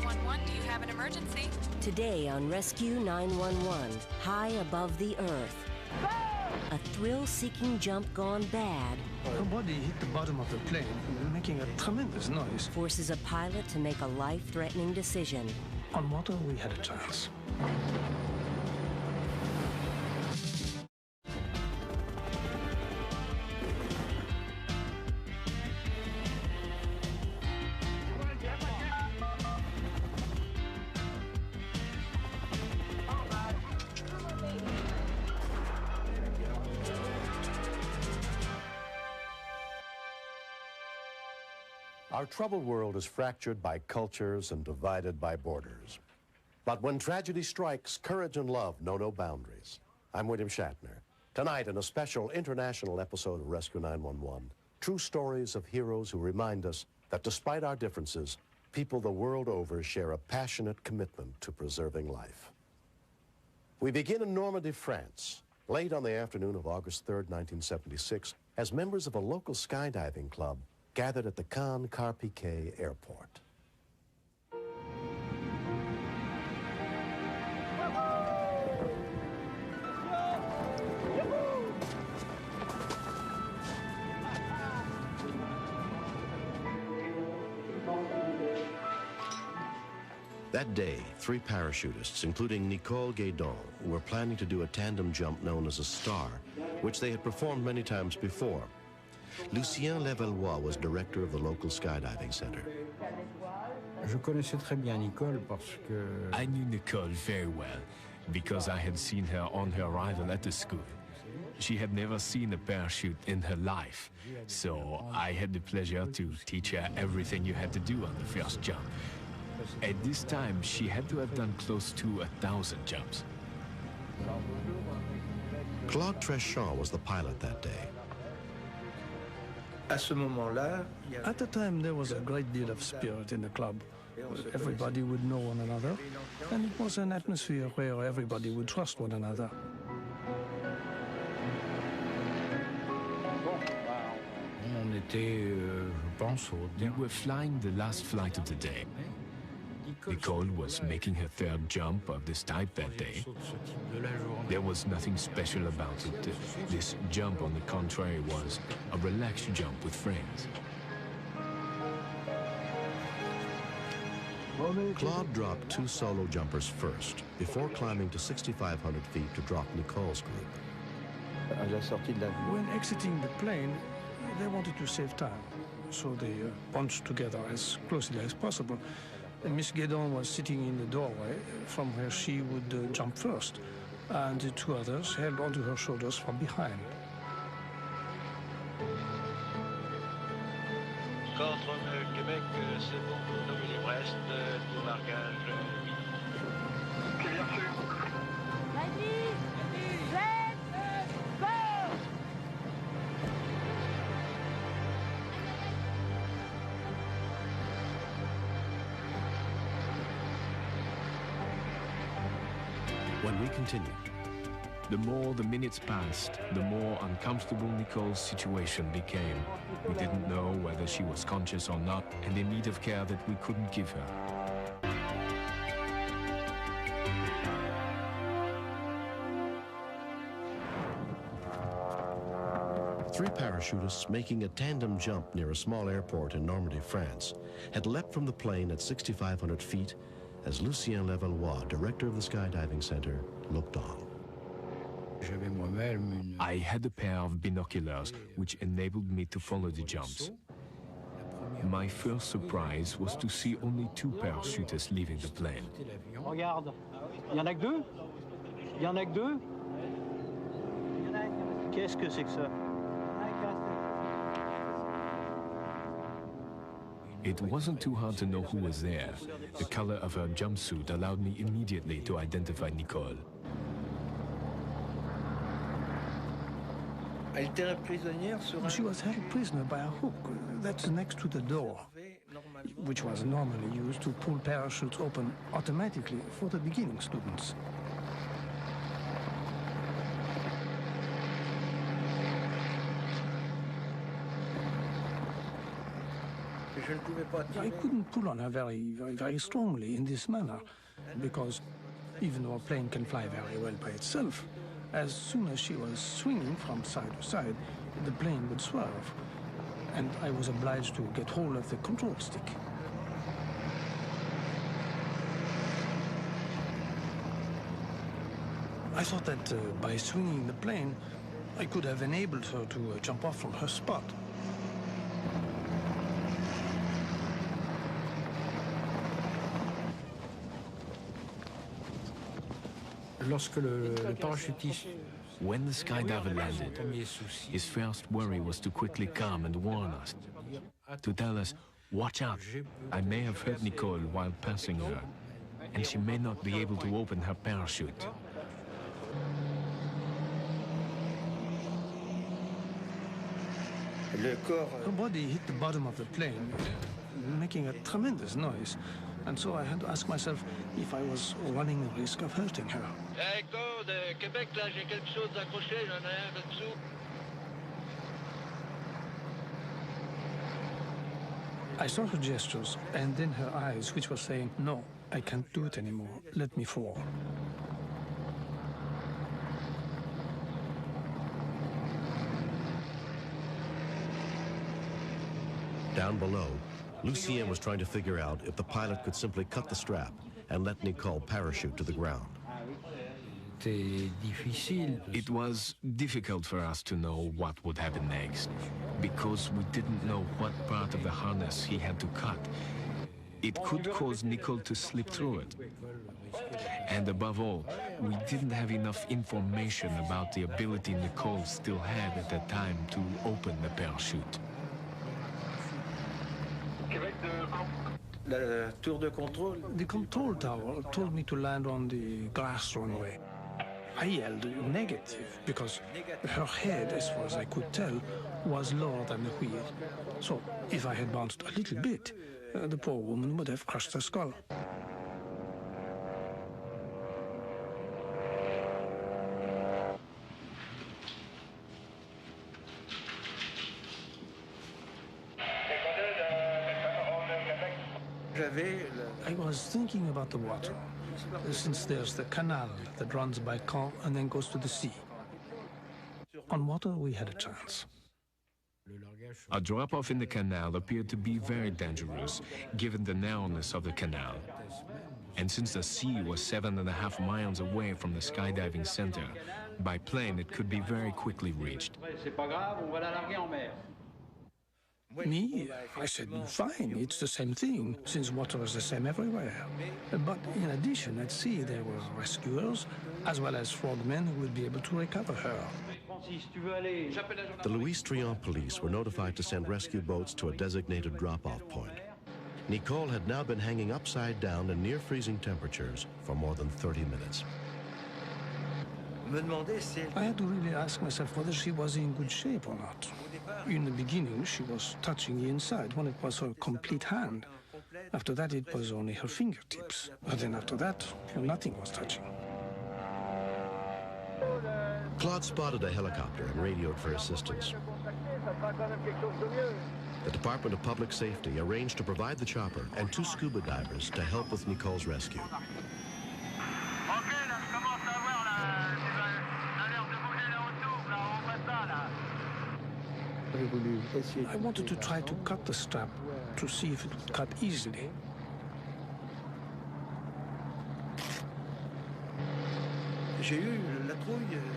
911, do you have an emergency? Today on Rescue 911, high above the earth. A thrill-seeking jump gone bad. Her body hit the bottom of the plane, making a tremendous noise. Forces a pilot to make a life-threatening decision. On water, we had a chance. Our troubled world is fractured by cultures and divided by borders. But when tragedy strikes, courage and love know no boundaries. I'm William Shatner. Tonight, in a special international episode of Rescue 911, true stories of heroes who remind us that despite our differences, people the world over share a passionate commitment to preserving life. We begin in Normandy, France, late on the afternoon of August 3rd, 1976, as members of a local skydiving club gathered at the Cannes Car-Piquet airport. That day, 3 parachutists, including Nicole Guédon, were planning to do a tandem jump known as a star, which they had performed many times before. Lucien Levallois was director of the local skydiving center. Je connaissais très bien Nicole parce que... I knew Nicole very well because I had seen her on her arrival at the school. She had never seen a parachute in her life, so I had the pleasure to teach her everything you had to do on the first jump. At this time, she had to have done close to 1,000 jumps. Claude Tréchamp was the pilot that day. At the time, there was a great deal of spirit in the club. Everybody would know one another, and it was an atmosphere where everybody would trust one another. We were flying the last flight of the day. Nicole was making her 3rd jump of this type that day. There was nothing special about it. This jump, on the contrary, was a relaxed jump with friends. Claude dropped 2 solo jumpers first, before climbing to 6,500 feet to drop Nicole's group. When exiting the plane, they wanted to save time, so they bunched together as closely as possible. Miss Guédon was sitting in the doorway from where she would jump first, and the 2 others held onto her shoulders from behind. Québec, c'est bon. Dominique-Brest, démarquage. Bien sûr. Vas-y, 7, go! When we continued, The more the minutes passed, the more uncomfortable Nicole's situation became. We didn't know whether she was conscious or not, and in need of care that we couldn't give her. Three parachutists making a tandem jump near a small airport in Normandy, France, had leapt from the plane at 6,500 feet as Lucien Levallois, director of the skydiving center, looked on. I had a pair of binoculars which enabled me to follow the jumps. My first surprise was to see only 2 parachutists leaving the plane. Regarde, il y en a que 2? Il y en a que 2? Qu'est-ce que c'est que ça? It wasn't too hard to know who was there. The color of her jumpsuit allowed me immediately to identify Nicole. She was held prisoner by a hook that's next to the door, which was normally used to pull parachutes open automatically for the beginning students. I couldn't pull on her very strongly in this manner, because even though a plane can fly very well by itself, as soon as she was swinging from side to side, the plane would swerve, and I was obliged to get hold of the control stick. I thought that by swinging the plane, I could have enabled her to jump off from her spot. When the skydiver landed, his first worry was to quickly come and warn us, to tell us, watch out, I may have hurt Nicole while passing her, and she may not be able to open her parachute. Her body hit the bottom of the plane, making a tremendous noise. And so I had to ask myself if I was running the risk of hurting her. Hector, de Québec, là, j'ai quelque chose d'accroché, j'en ai un là-dessous. I saw her gestures and then her eyes, which were saying, no, I can't do it anymore. Let me fall. Down below, Lucien was trying to figure out if the pilot could simply cut the strap and let Nicole parachute to the ground. It was difficult for us to know what would happen next, because we didn't know what part of the harness he had to cut. It could cause Nicole to slip through it. And above all, we didn't have enough information about the ability Nicole still had at that time to open the parachute. The control tower told me to land on the grass runway. I yelled negative because her head, as far as I could tell, was lower than the wheel. So if I had bounced a little bit, the poor woman would have crushed her skull. I was thinking about the water, since there's the canal that runs by Caen and then goes to the sea. On water, we had a chance. A drop-off in the canal appeared to be very dangerous, given the narrowness of the canal. And since the sea was 7.5 miles away from the skydiving center, by plane it could be very quickly reached. Me? I said, fine, it's the same thing, since water is the same everywhere. But in addition, at sea there were rescuers, as well as frogmen who would be able to recover her. The Louis Trion police were notified to send rescue boats to a designated drop-off point. Nicole had now been hanging upside down in near freezing temperatures for more than 30 minutes. I had to really ask myself whether she was in good shape or not. In the beginning, she was touching the inside when it was her complete hand. After that, it was only her fingertips. But then after that, nothing was touching. Claude spotted a helicopter and radioed for assistance. The Department of Public Safety arranged to provide the chopper and 2 scuba divers to help with Nicole's rescue. I wanted to try to cut the strap to see if it would cut easily.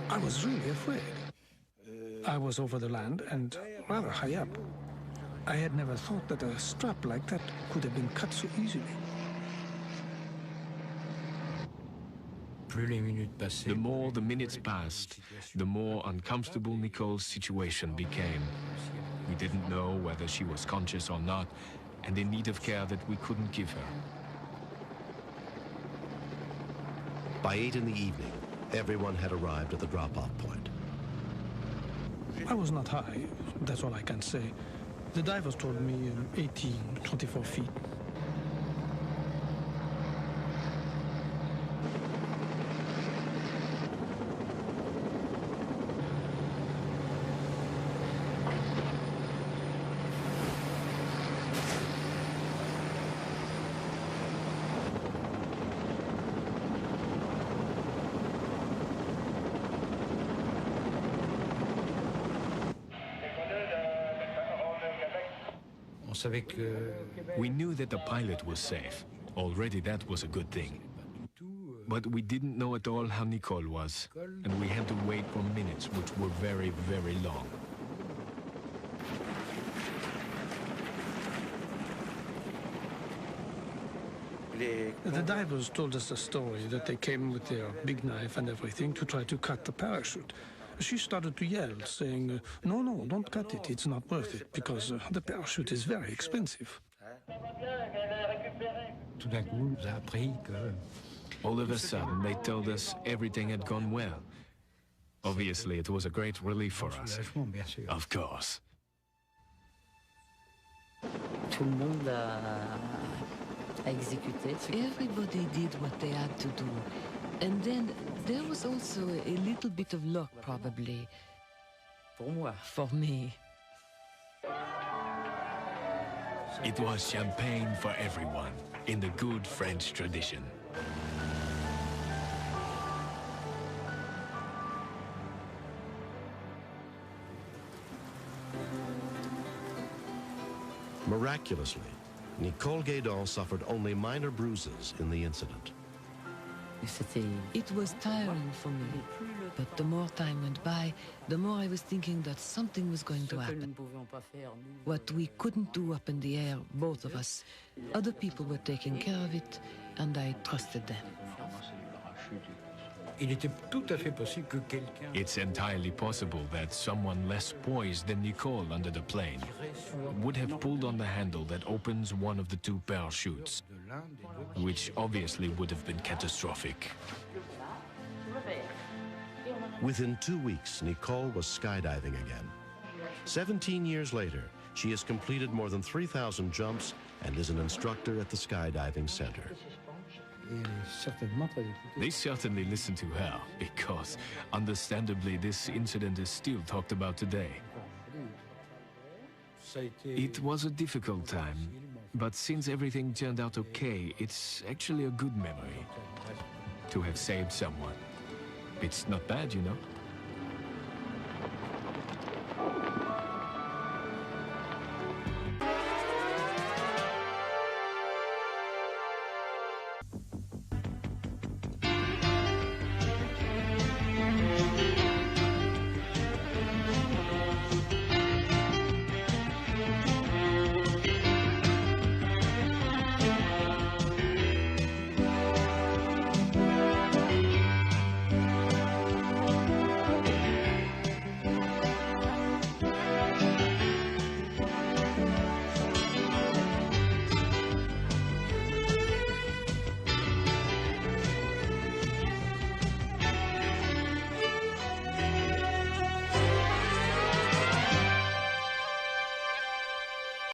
I was really afraid. I was over the land and rather high up. I had never thought that a strap like that could have been cut so easily. The more the minutes passed, the more uncomfortable Nicole's situation became. We didn't know whether she was conscious or not, and in need of care that we couldn't give her. By 8 in the evening, everyone had arrived at the drop-off point. I was not high, that's all I can say. The divers told me 24 feet. We knew that the pilot was safe. Already that was a good thing. But we didn't know at all how Nicole was, and we had to wait for minutes, which were very, very long. The divers told us a story that they came with their big knife and everything to try to cut the parachute. She started to yell, saying, no, no, don't cut it, it's not worth it, because the parachute is very expensive. All of a sudden, they told us everything had gone well. Obviously, it was a great relief for us. Of course. Everybody did what they had to do. And then there was also a little bit of luck, probably. For me. It was champagne for everyone, in the good French tradition. Miraculously, Nicole Guédon suffered only minor bruises in the incident. It was tiring for me, but the more time went by, the more I was thinking that something was going to happen. What we couldn't do up in the air, both of us, other people were taking care of it, and I trusted them. It's entirely possible that someone less poised than Nicole under the plane would have pulled on the handle that opens one of the two parachutes, which obviously would have been catastrophic. Within 2 weeks, Nicole was skydiving again. 17 years later, she has completed more than 3,000 jumps and is an instructor at the skydiving center. They certainly listened to her, because, understandably, this incident is still talked about today. It was a difficult time, but since everything turned out okay, it's actually a good memory to have saved someone. It's not bad, you know.